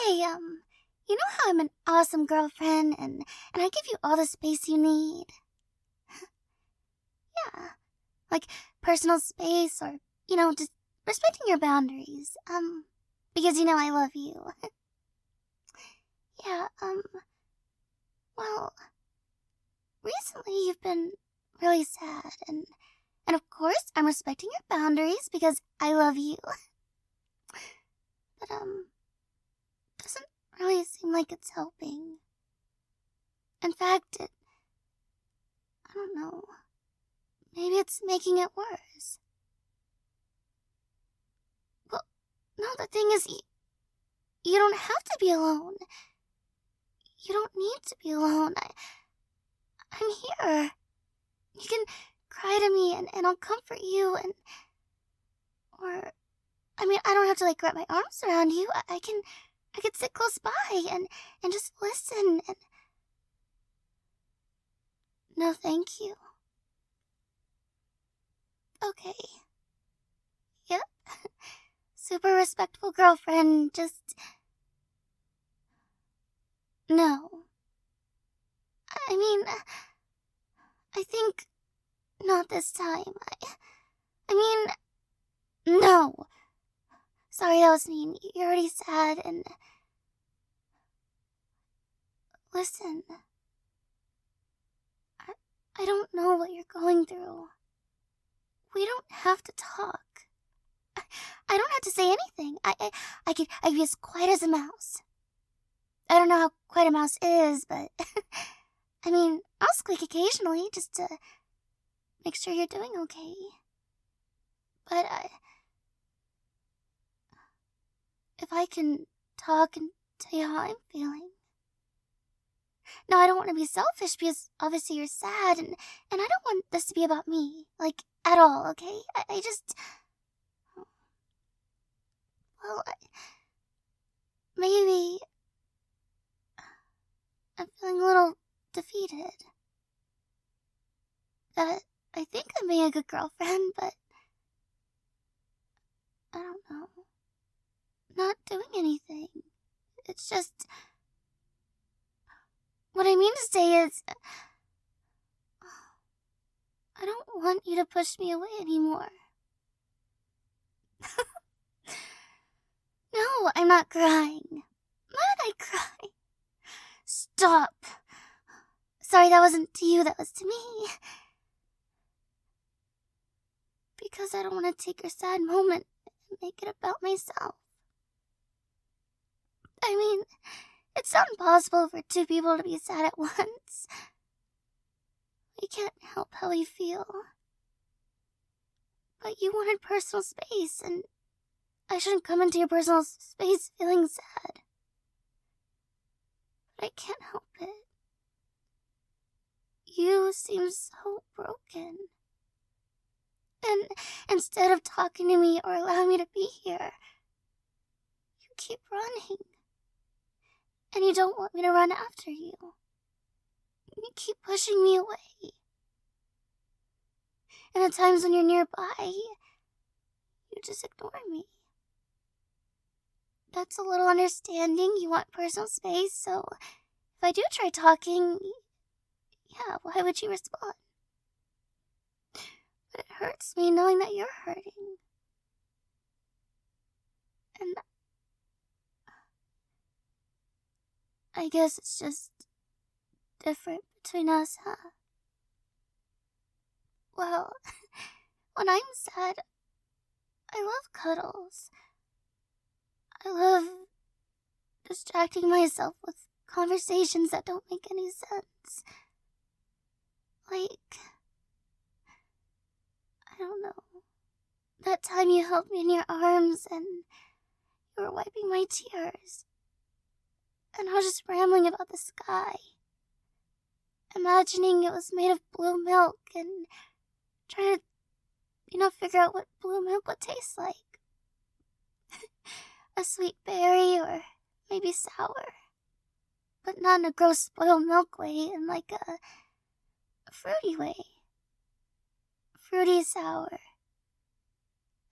Hey, you know how I'm an awesome girlfriend and I give you all the space you need? Yeah, like personal space or, just respecting your boundaries. Because I love you. Yeah, well, recently you've been really sad and of course I'm respecting your boundaries because I love you. But, doesn't really seem like it's helping. In fact, I don't know. Maybe it's making it worse. Well, no, the thing is, you don't have to be alone. You don't need to be alone. I'm here. You can cry to me and I'll comfort you I don't have to wrap my arms around you. I can sit close by and just listen and... No, thank you. Okay. Yep. Super respectful girlfriend, just... No. I think not this time. No. Sorry, that was mean. You're already sad and... Listen. I don't know what you're going through. We don't have to talk. I don't have to say anything. I could be as quiet as a mouse. I don't know how quiet a mouse is, but... I'll squeak occasionally just to make sure you're doing okay. But if I can talk and tell you how I'm feeling... Now, I don't want to be selfish because obviously you're sad and I don't want this to be about me, at all, okay? I just... Well, maybe I'm feeling a little defeated. That I think I'm being a good girlfriend, but I don't know. Not doing anything. It's just... What I mean to say is... I don't want you to push me away anymore. No, I'm not crying. Why did I cry? Stop. Sorry, that wasn't to you, that was to me. Because I don't want to take your sad moment and make it about myself. It's not impossible for two people to be sad at once. We can't help how we feel. But you wanted personal space, and I shouldn't come into your personal space feeling sad. But I can't help it. You seem so broken. And instead of talking to me or allowing me to be here, you keep running. And you don't want me to run after you. You keep pushing me away. And at times when you're nearby, you just ignore me. That's a little understanding. You want personal space, so if I do try talking, yeah, why would you respond? But it hurts me knowing that you're hurting. And I guess it's just different between us, huh? Well, when I'm sad, I love cuddles. I love distracting myself with conversations that don't make any sense. I don't know. That time you held me in your arms and you were wiping my tears. And I was just rambling about the sky. Imagining it was made of blue milk and trying to, figure out what blue milk would taste like. A sweet berry or maybe sour. But not in a gross spoiled milk way, in a fruity way. Fruity sour.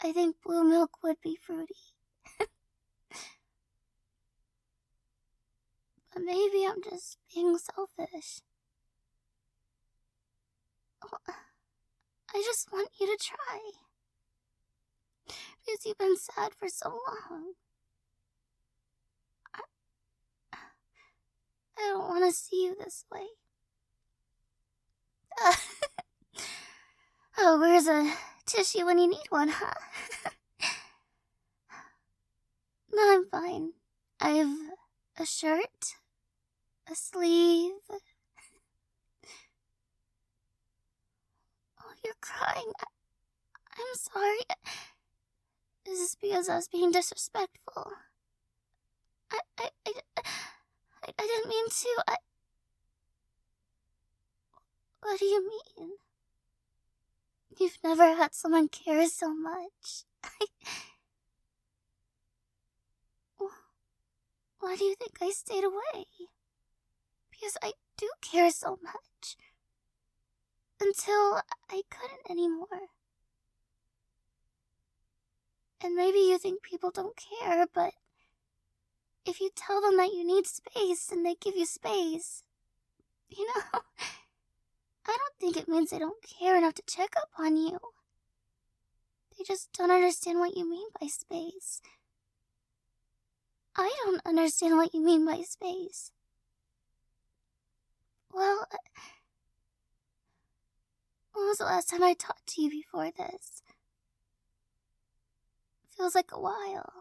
I think blue milk would be fruity. maybe I'm just being selfish. I just want you to try. Because you've been sad for so long. I don't want to see you this way. Oh, where's a tissue when you need one, huh? No, I'm fine. I've a shirt, a sleeve. Oh, you're crying. I'm sorry. Is this because I was being disrespectful? I didn't mean to. What do you mean? You've never had someone care so much. Why do you think I stayed away? Because I do care so much. Until I couldn't anymore. And maybe you think people don't care, but if you tell them that you need space and they give you space, you know, I don't think it means they don't care enough to check up on you. They just don't understand what you mean by space. I don't understand what you mean by space. Well, when was the last time I talked to you before this? Feels like a while.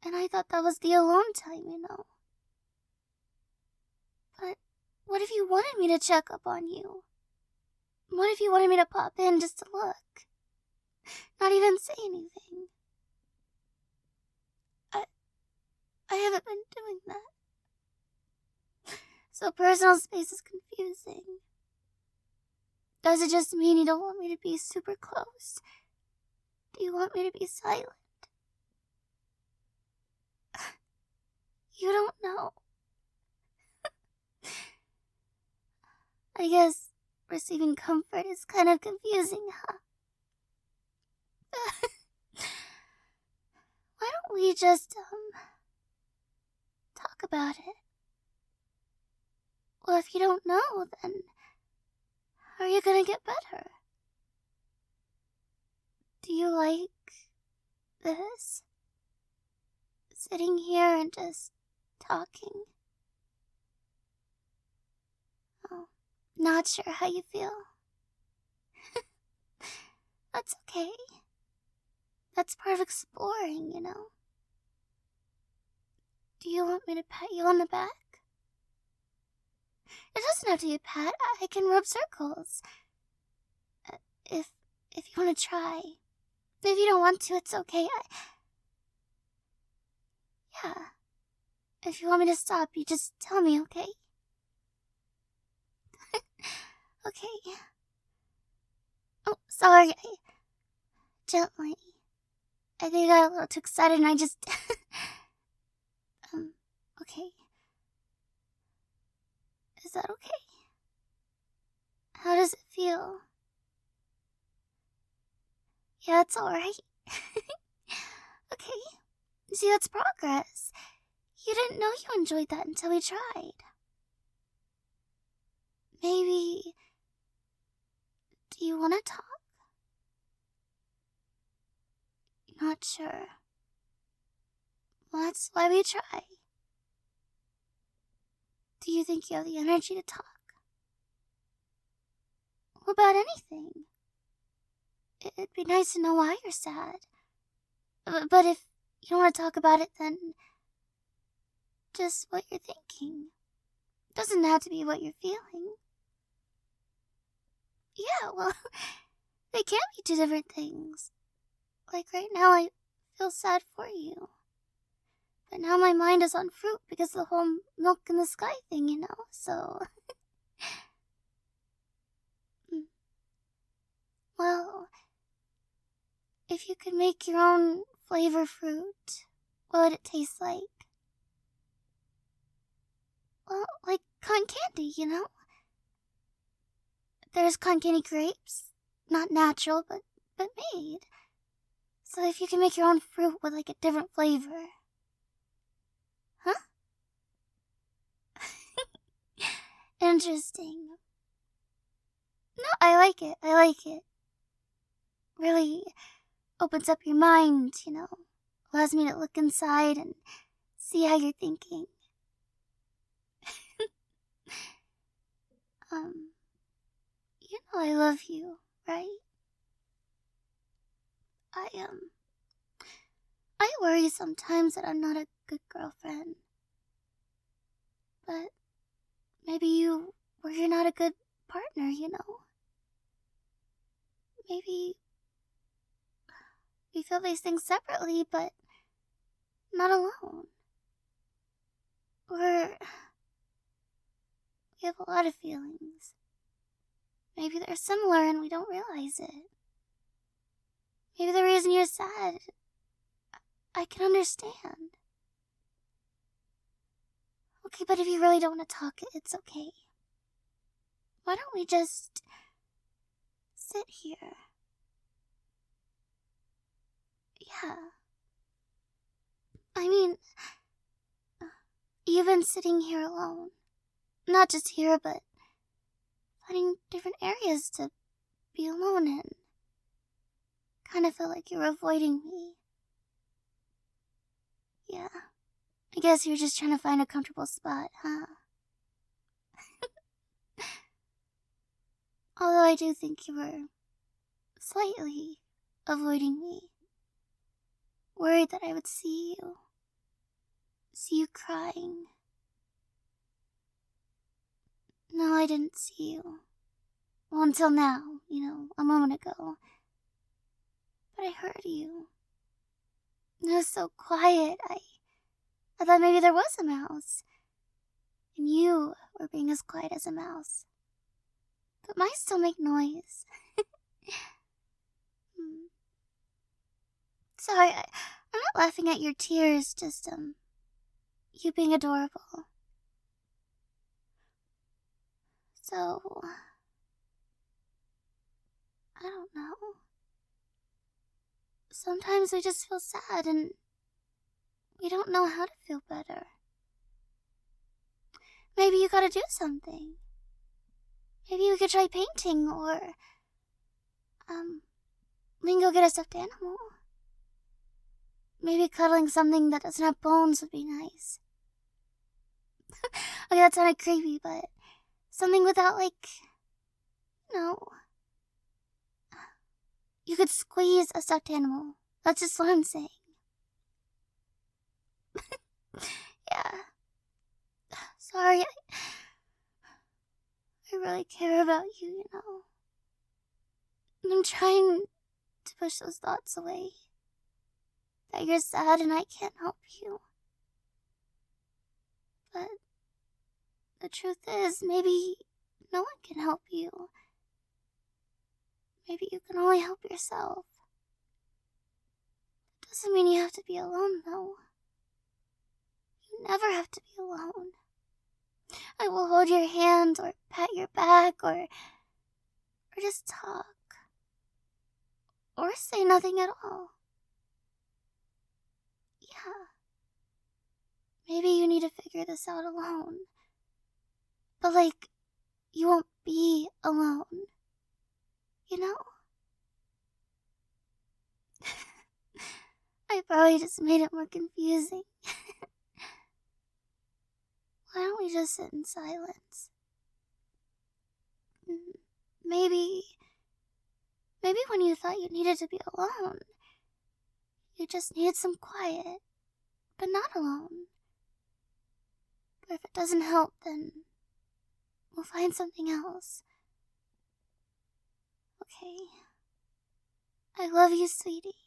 And I thought that was the alone time, you know. But what if you wanted me to check up on you? What if you wanted me to pop in just to look? Not even say anything? I haven't been doing that. So personal space is confusing. Does it just mean you don't want me to be super close? Do you want me to be silent? You don't know. I guess receiving comfort is kind of confusing, huh? Why don't we just, talk about it? Well, if you don't know, then how are you gonna get better? Do you like this? Sitting here and just talking? Oh, not sure how you feel. That's okay. That's part of exploring, you know. Do you want me to pat you on the back? It doesn't have to be a pat. I can rub circles. If you want to try. If you don't want to, it's okay. Yeah. If you want me to stop, you just tell me, okay? Okay. Oh, sorry. Gently. I think I got a little too excited and I just... okay. Is that okay? How does it feel? Yeah, it's alright. Okay. See, that's progress. You didn't know you enjoyed that until we tried. Maybe... Do you want to talk? Not sure. Well, that's why we try. Do you think you have the energy to talk? About anything. It'd be nice to know why you're sad. But if you don't want to talk about it, then just what you're thinking. It doesn't have to be what you're feeling. Yeah, well, they can be two different things. Like right now, I feel sad for you. But now my mind is on fruit because of the whole milk in the sky thing, you know, so... Well, if you could make your own flavor fruit, what would it taste like? Well, like cotton candy, you know? There's cotton candy grapes. Not natural, but made. So if you can make your own fruit with like a different flavor. Huh? interesting. No, I like it. I like it. Really opens up your mind, Allows me to look inside and see how you're thinking. I love you, right? I worry sometimes that I'm not a good girlfriend. But maybe you're not a good partner, Maybe we feel these things separately, but not alone. We have a lot of feelings. Maybe they're similar and we don't realize it. Maybe the reason you're sad, I can understand. Okay, but if you really don't want to talk, it's okay. Why don't we just sit here? Yeah. I mean, you've been sitting here alone. Not just here, but finding different areas to be alone in. Kind of feel like you're avoiding me. Yeah. I guess you're just trying to find a comfortable spot, huh? Although I do think you were slightly avoiding me. Worried that I would see you crying. No, I didn't see you. Well, until now, a moment ago. But I heard you. It was so quiet, I thought maybe there was a mouse. And you were being as quiet as a mouse. But mice still make noise. Sorry, I'm not laughing at your tears, just, you being adorable. So, I don't know. Sometimes we just feel sad and we don't know how to feel better. Maybe you gotta do something. Maybe we could try painting or, we can go get a stuffed animal. Maybe cuddling something that doesn't have bones would be nice. Okay, that sounded creepy, but something without, you could squeeze a stuffed animal. That's just what I'm saying. Yeah. Sorry, I really care about you, And I'm trying to push those thoughts away. That you're sad and I can't help you. But the truth is, maybe no one can help you. Maybe you can only help yourself. Doesn't mean you have to be alone, though. You never have to be alone. I will hold your hand or pat your back or just talk. Or say nothing at all. Yeah. Maybe you need to figure this out alone. But you won't be alone. I probably just made it more confusing. Why don't we just sit in silence? Maybe when you thought you needed to be alone, you just needed some quiet, but not alone. But if it doesn't help, then we'll find something else. Okay. I love you, sweetie.